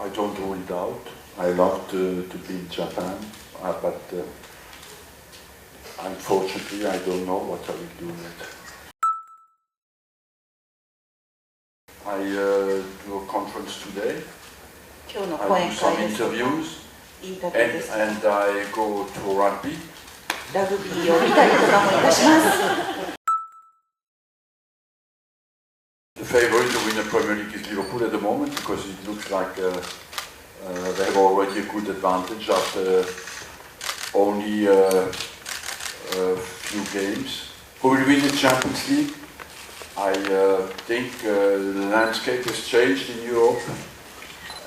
I don't rule it out. I love to be in Japan, but unfortunately I don't know what I will do yet. I do a conference today. I do some interviews, and I go to rugby. ラグビーを見たりとかもいたします。The favorite to win the Premier League is Liverpool at the moment because it looks like they have already a good advantage after only a few games. Who will win the Champions League? I think the landscape has changed in Europe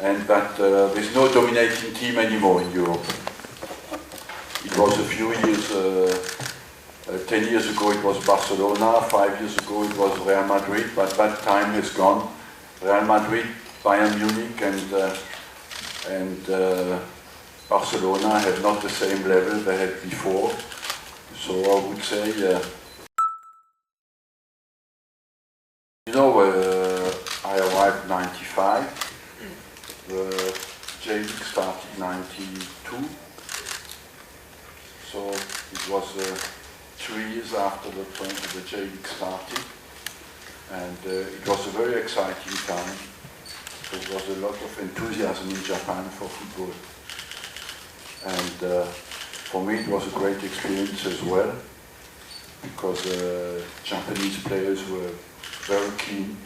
and that there's no dominating team anymore in Europe. It was a few years, 10 years ago it was Barcelona, 5 years ago it was Real Madrid, but that time has gone. Real Madrid, Bayern Munich and Barcelona have not the same level they had before. So I would say, you know, I arrived in 95, the J-League started in 92, so it was 3 years after the J-League started, and it was a very exciting time. There was a lot of enthusiasm in Japan for football, and for me it was a great experience as well, because Japanese players were very keen,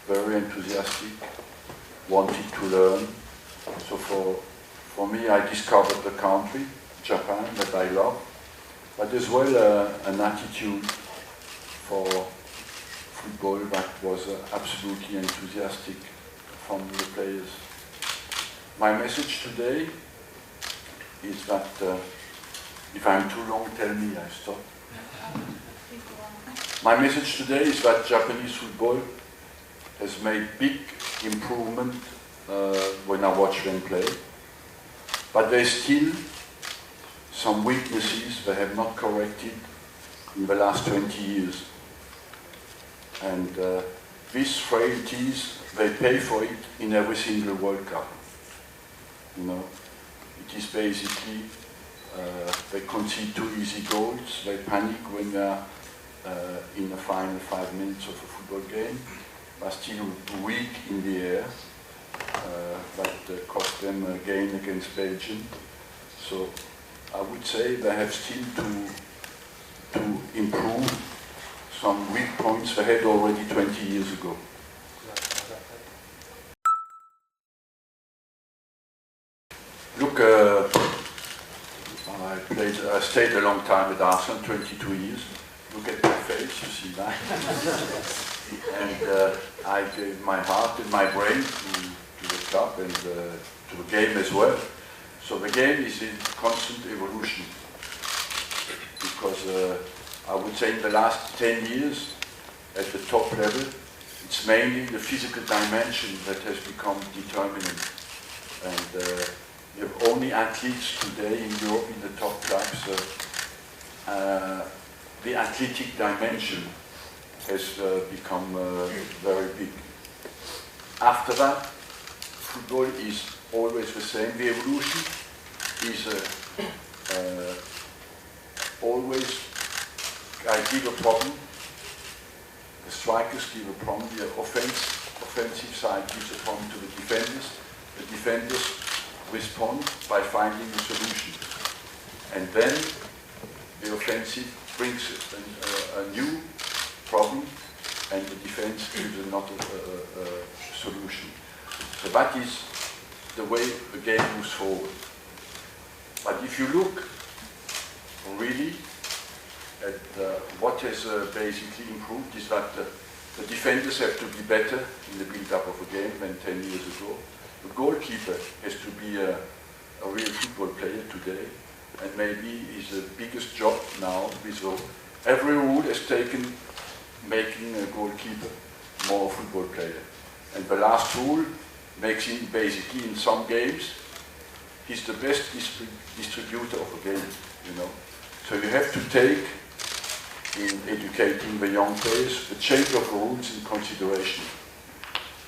very enthusiastic, wanted to learn. So for me, I discovered the country, Japan, that I love, but as well an attitude for football that was absolutely enthusiastic from the players. My message today is that, if I'm too long, tell me, I stop. My message today is that Japanese football has made big improvement when I watch them play, but there's still some weaknesses they have not corrected in the last 20 years. And these frailties, they pay for it in every single World Cup. You know, it is basically, they concede 2 easy goals, they panic when they are in the final 5 minutes of a football game, but still weak in the air. That cost them a game against Belgium. So I would say they have still to improve some weak points they had already 20 years ago. Look, I stayed a long time at Arsenal, 22 years. Look at my face, you see that. And I gave my heart and my brain to the club and to the game as well. So the game is in constant evolution. Because I would say in the last 10 years, at the top level, it's mainly the physical dimension that has become determinant. And you have only athletes today in Europe in the top clubs. The athletic dimension has become very big. After that, football is always the same. The evolution is always, I give a problem, the strikers give a problem, the offensive side gives a problem to the defenders respond by finding a solution. And then the offensive brings a new problem and the defense gives another solution. So that is the way the game moves forward. But if you look really at what has basically improved is that the defenders have to be better in the build-up of a game than 10 years ago. The goalkeeper has to be a real football player today, and maybe is the biggest job now. Every rule has taken making a goalkeeper more a football player. And the last rule makes him basically in some games, he's the best distributor of a game, you know. So you have to take, in educating the young players, the change of rules in consideration.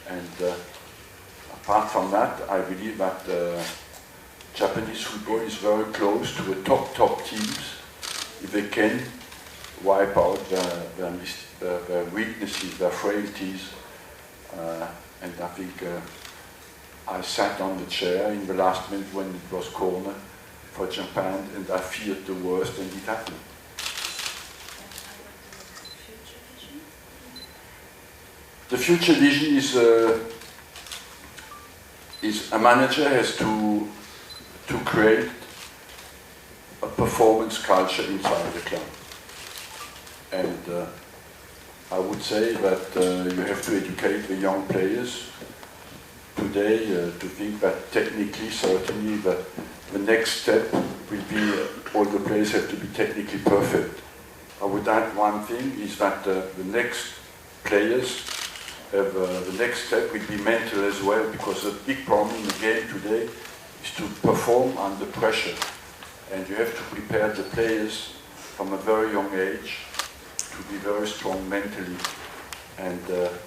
And apart from that, I believe that Japanese football is very close to the top teams if they can wipe out their weaknesses, their frailties. And I think I sat on the chair in the last minute when it was corner for Japan, and I feared the worst, and it happened. The future vision is a manager has to create a performance culture inside the club, and I would say that you have to educate the young players today to think that technically, certainly, the next step will be all the players have to be technically perfect. I would add one thing is that the next players have the next step will be mental as well, because the big problem in the game today is to perform under pressure, and you have to prepare the players from a very young age to be very strong mentally, and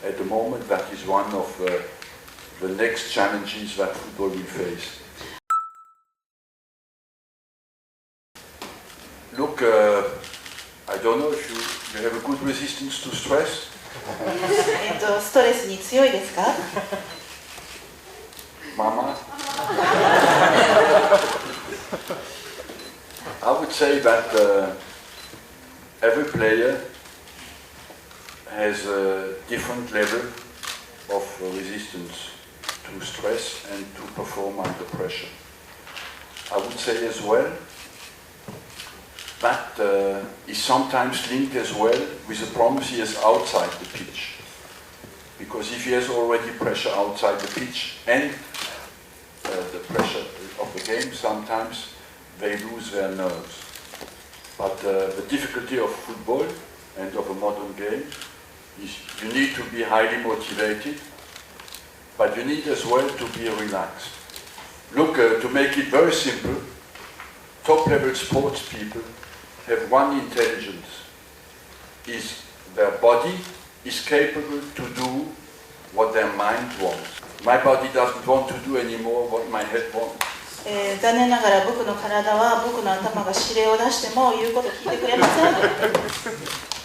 at the moment that is one of the next challenges that football will face. Look, I don't know if you have a good resistance to stress. ストレスに強いですか？Mama? I would say that every player has a different level of resistance to stress and to perform under pressure. I would say as well that is sometimes linked as well with the problems he has outside the pitch. Because if he has already pressure outside the pitch and the pressure of the game, sometimes they lose their nerves. But the difficulty of football and of a modern game is you need to be highly motivated, but you need as well to be relaxed. Look, to make it very simple, top-level sports people have one intelligence, is their body is capable to do what their mind wants. My body doesn't want to do anymore what my head wants. 残念ながら僕の体は僕の頭が指令を出しても言うこと聞いてくれません。